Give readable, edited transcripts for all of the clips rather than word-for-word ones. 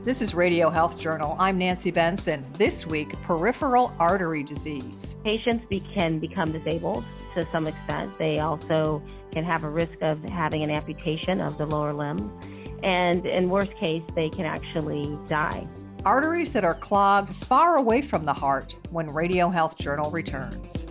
This is Radio Health Journal. I'm Nancy Benson. This week, peripheral artery disease. Patients can become disabled to some extent. They also can have a risk of having an amputation of the lower limb. And in worst case, they can actually die. Arteries that are clogged far away from the heart when Radio Health Journal returns.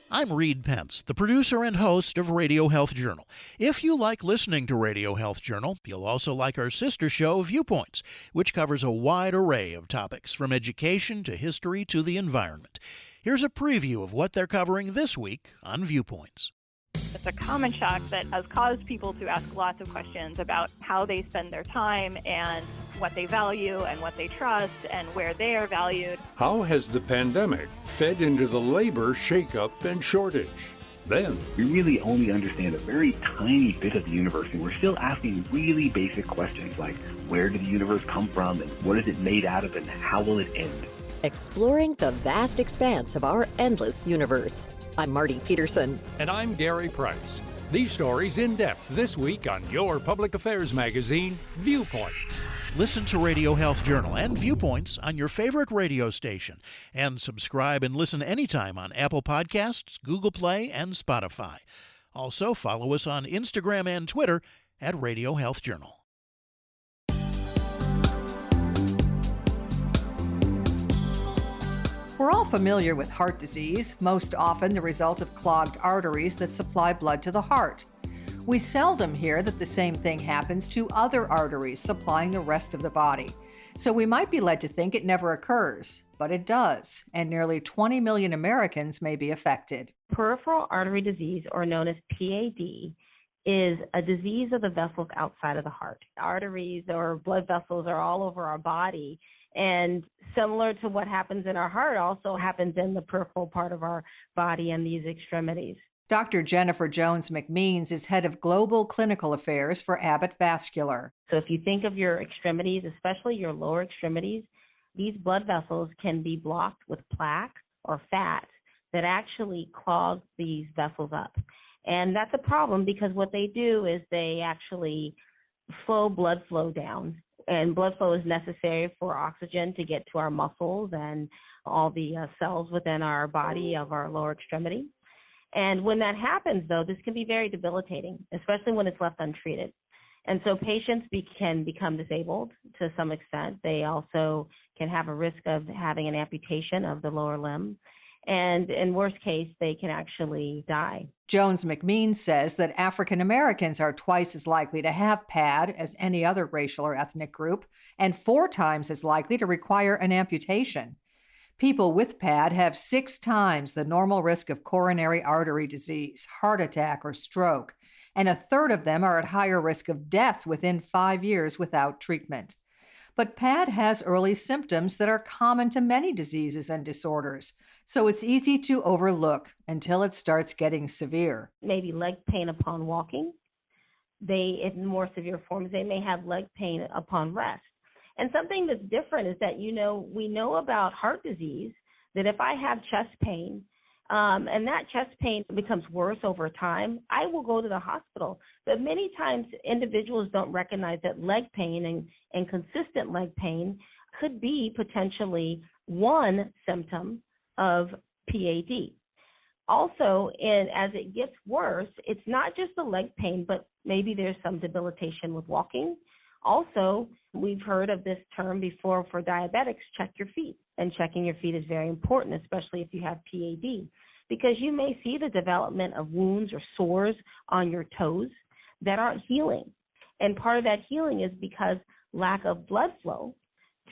I'm Reed Pence, the producer and host of Radio Health Journal. If you like listening to Radio Health Journal, you'll also like our sister show, Viewpoints, which covers a wide array of topics from education to history to the environment. Here's a preview of what they're covering this week on Viewpoints. It's a common shock that has caused people to ask lots of questions about how they spend their time and what they value and what they trust and where they are valued. How has the pandemic fed into the labor shakeup and shortage? Then, we really only understand a very tiny bit of the universe, and we're still asking really basic questions like, where did the universe come from, and what is it made out of, and how will it end? Exploring the vast expanse of our endless universe. I'm Marty Peterson. And I'm Gary Price. These stories in depth this week on your public affairs magazine, Viewpoints. Listen to Radio Health Journal and Viewpoints on your favorite radio station. And subscribe and listen anytime on Apple Podcasts, Google Play, and Spotify. Also, follow us on Instagram and Twitter at Radio Health Journal. We're all familiar with heart disease, most often the result of clogged arteries that supply blood to the heart. We seldom hear that the same thing happens to other arteries supplying the rest of the body. So we might be led to think it never occurs, but it does, and nearly 20 million Americans may be affected. Peripheral artery disease, or known as PAD, is a disease of the vessels outside of the heart. Arteries or blood vessels are all over our body, and similar to what happens in our heart also happens in the peripheral part of our body and these extremities. Dr. Jennifer Jones McMeans is head of Global Clinical Affairs for Abbott Vascular. So if you think of your extremities, especially your lower extremities, these blood vessels can be blocked with plaque or fat that actually clog these vessels up. And that's a problem because what they do is they actually slow blood flow down. And blood flow is necessary for oxygen to get to our muscles and all the cells within our body of our lower extremity. And when that happens, though, this can be very debilitating, especially when it's left untreated. And so patients can become disabled to some extent. They also can have a risk of having an amputation of the lower limb. And in worst case, they can actually die. Jones McMeans says that African Americans are twice as likely to have PAD as any other racial or ethnic group, and 4 times as likely to require an amputation. People with PAD have 6 times the normal risk of coronary artery disease, heart attack, or stroke, and 1/3 of them are at higher risk of death within 5 years without treatment. But PAD has early symptoms that are common to many diseases and disorders, so it's easy to overlook until it starts getting severe. Maybe leg pain upon walking. In more severe forms, they may have leg pain upon rest. And something that's different is that, we know about heart disease, that if I have chest pain, and that chest pain becomes worse over time, I will go to the hospital. But many times individuals don't recognize that leg pain and consistent leg pain could be potentially one symptom of PAD. Also, as it gets worse, it's not just the leg pain, but maybe there's some debilitation with walking. Also, we've heard of this term before for diabetics, check your feet. And checking your feet is very important, especially if you have PAD, because you may see the development of wounds or sores on your toes that aren't healing. And part of that healing is because lack of blood flow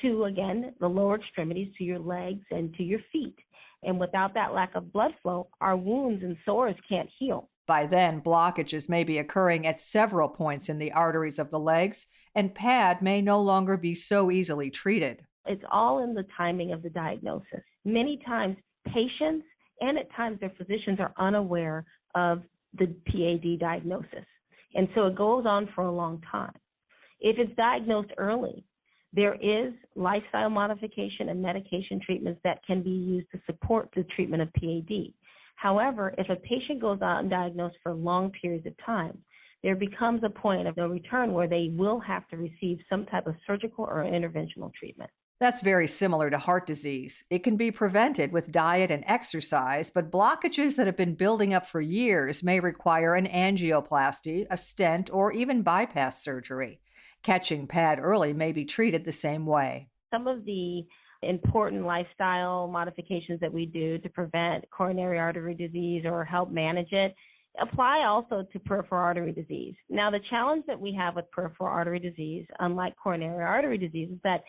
to, again, the lower extremities, to your legs and to your feet. And without that lack of blood flow, our wounds and sores can't heal. By then, blockages may be occurring at several points in the arteries of the legs, and PAD may no longer be so easily treated. It's all in the timing of the diagnosis. Many times, patients and at times their physicians are unaware of the PAD diagnosis. And so it goes on for a long time. If it's diagnosed early, there is lifestyle modification and medication treatments that can be used to support the treatment of PAD. However, if a patient goes out and diagnosed for long periods of time, there becomes a point of no return where they will have to receive some type of surgical or interventional treatment. That's very similar to heart disease. It can be prevented with diet and exercise, but blockages that have been building up for years may require an angioplasty, a stent, or even bypass surgery. Catching PAD early may be treated the same way. Some of the important lifestyle modifications that we do to prevent coronary artery disease or help manage it apply also to peripheral artery disease. Now, the challenge that we have with peripheral artery disease, unlike coronary artery disease, is that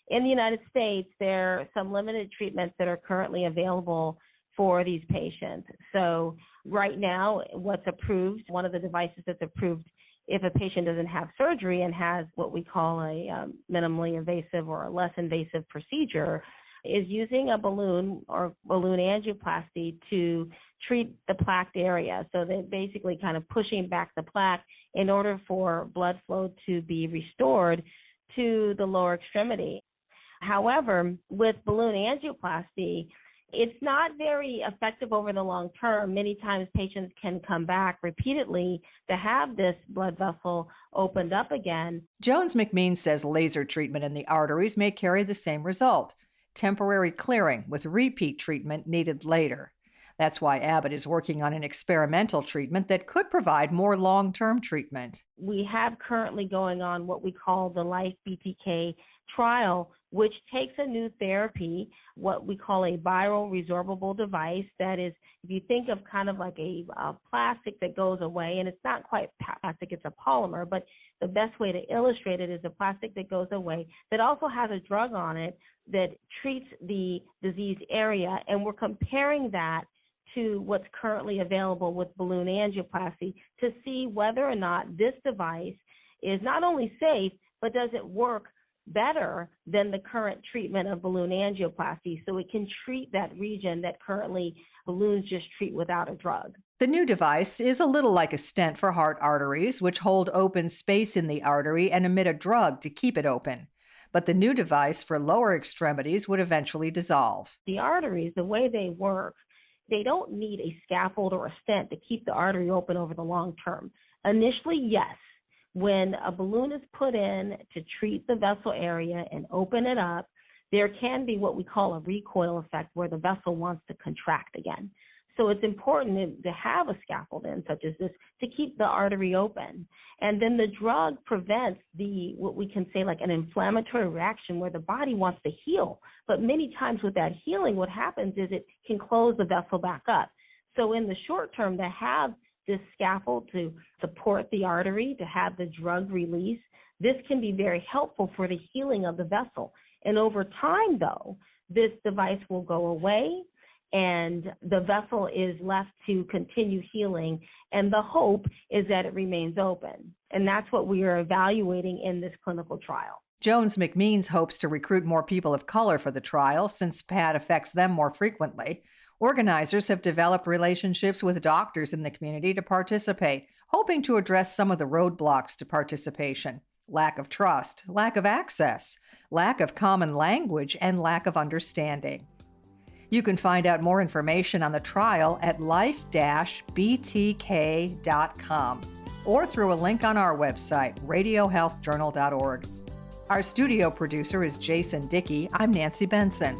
in the United States, there are some limited treatments that are currently available for these patients. So right now, what's approved, one of the devices that's approved if a patient doesn't have surgery and has what we call a minimally invasive or a less invasive procedure, is using a balloon or balloon angioplasty to treat the plaqued area. So they're basically kind of pushing back the plaque in order for blood flow to be restored to the lower extremity. However, with balloon angioplasty, it's not very effective over the long term. Many times patients can come back repeatedly to have this blood vessel opened up again. Jones-McMean says laser treatment in the arteries may carry the same result, temporary clearing with repeat treatment needed later. That's why Abbott is working on an experimental treatment that could provide more long-term treatment. We have currently going on what we call the Life BTK trial, which takes a new therapy, what we call a viral resorbable device. That is, if you think of kind of like a plastic that goes away, and it's not quite plastic, it's a polymer, but the best way to illustrate it is a plastic that goes away that also has a drug on it that treats the diseased area, and we're comparing that to what's currently available with balloon angioplasty to see whether or not this device is not only safe, but does it work better than the current treatment of balloon angioplasty, so it can treat that region that currently balloons just treat without a drug. The new device is a little like a stent for heart arteries, which hold open space in the artery and emit a drug to keep it open. But the new device for lower extremities would eventually dissolve. The arteries, the way they work, they don't need a scaffold or a stent to keep the artery open over the long term. Initially, yes. When a balloon is put in to treat the vessel area and open it up, there can be what we call a recoil effect where the vessel wants to contract again. So it's important to have a scaffold in such as this to keep the artery open. And then the drug prevents what we can say like an inflammatory reaction where the body wants to heal. But many times with that healing, what happens is it can close the vessel back up. So in the short term, to have this scaffold to support the artery, to have the drug release, this can be very helpful for the healing of the vessel. And over time, though, this device will go away and the vessel is left to continue healing. And the hope is that it remains open. And that's what we are evaluating in this clinical trial. Jones-McMeans hopes to recruit more people of color for the trial since PAD affects them more frequently. Organizers have developed relationships with doctors in the community to participate, hoping to address some of the roadblocks to participation: lack of trust, lack of access, lack of common language, and lack of understanding. You can find out more information on the trial at life-btk.com or through a link on our website, radiohealthjournal.org. Our studio producer is Jason Dickey. I'm Nancy Benson.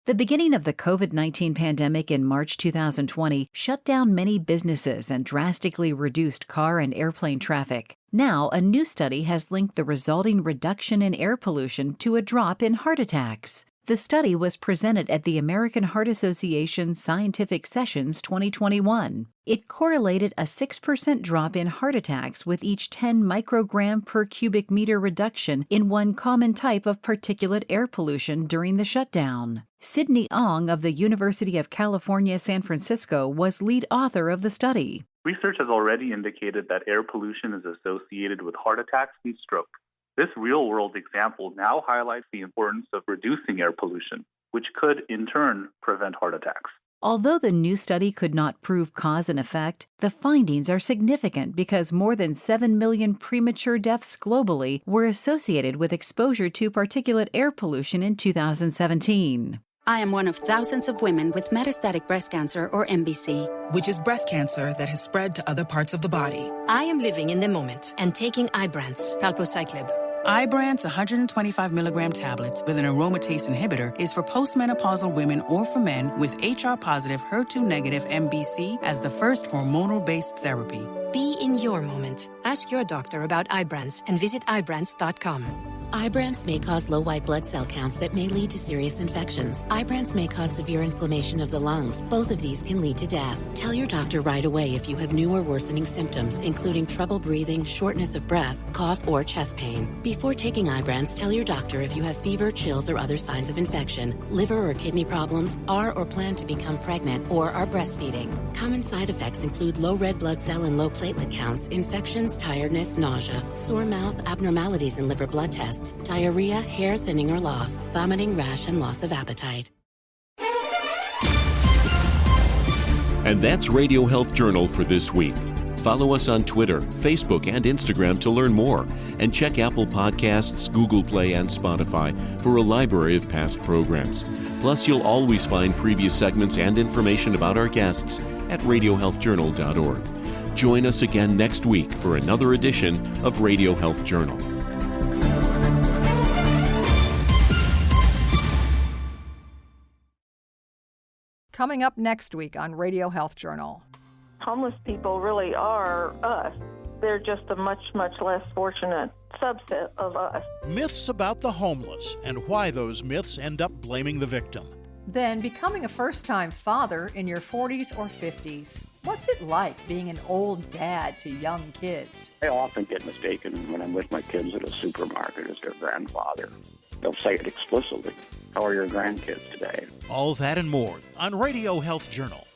The beginning of the COVID-19 pandemic in March 2020 shut down many businesses and drastically reduced car and airplane traffic. Now, a new study has linked the resulting reduction in air pollution to a drop in heart attacks. The study was presented at the American Heart Association Scientific Sessions 2021. It correlated a 6% drop in heart attacks with each 10 microgram per cubic meter reduction in one common type of particulate air pollution during the shutdown. Sidney Ong of the University of California, San Francisco was lead author of the study. Research has already indicated that air pollution is associated with heart attacks and stroke. This real-world example now highlights the importance of reducing air pollution, which could, in turn, prevent heart attacks. Although the new study could not prove cause and effect, the findings are significant because more than 7 million premature deaths globally were associated with exposure to particulate air pollution in 2017. I am one of thousands of women with metastatic breast cancer, or MBC, which is breast cancer that has spread to other parts of the body. I am living in the moment and taking Ibrance, palbociclib. Ibrance 125 milligram tablets with an aromatase inhibitor is for postmenopausal women or for men with HR-positive, HER2-negative MBC as the first hormonal-based therapy. Be in your moment. Ask your doctor about Ibrance and visit Ibrance.com. Ibrance may cause low white blood cell counts that may lead to serious infections. Ibrance may cause severe inflammation of the lungs. Both of these can lead to death. Tell your doctor right away if you have new or worsening symptoms, including trouble breathing, shortness of breath, cough, or chest pain. Before taking Ibrance, tell your doctor if you have fever, chills, or other signs of infection, liver or kidney problems, are or plan to become pregnant, or are breastfeeding. Common side effects include low red blood cell and low platelet counts, infections, tiredness, nausea, sore mouth, abnormalities in liver blood tests, diarrhea, hair thinning or loss, vomiting, rash, and loss of appetite. And that's Radio Health Journal for this week. Follow us on Twitter, Facebook, and Instagram to learn more. And check Apple Podcasts, Google Play, and Spotify for a library of past programs. Plus, you'll always find previous segments and information about our guests at radiohealthjournal.org. Join us again next week for another edition of Radio Health Journal. Coming up next week on Radio Health Journal. Homeless people really are us. They're just a much, much less fortunate subset of us. Myths about the homeless and why those myths end up blaming the victim. Then becoming a first-time father in your 40s or 50s. What's it like being an old dad to young kids? I often get mistaken when I'm with my kids at a supermarket as their grandfather. They'll say it explicitly. How are your grandkids today? All that and more on Radio Health Journal.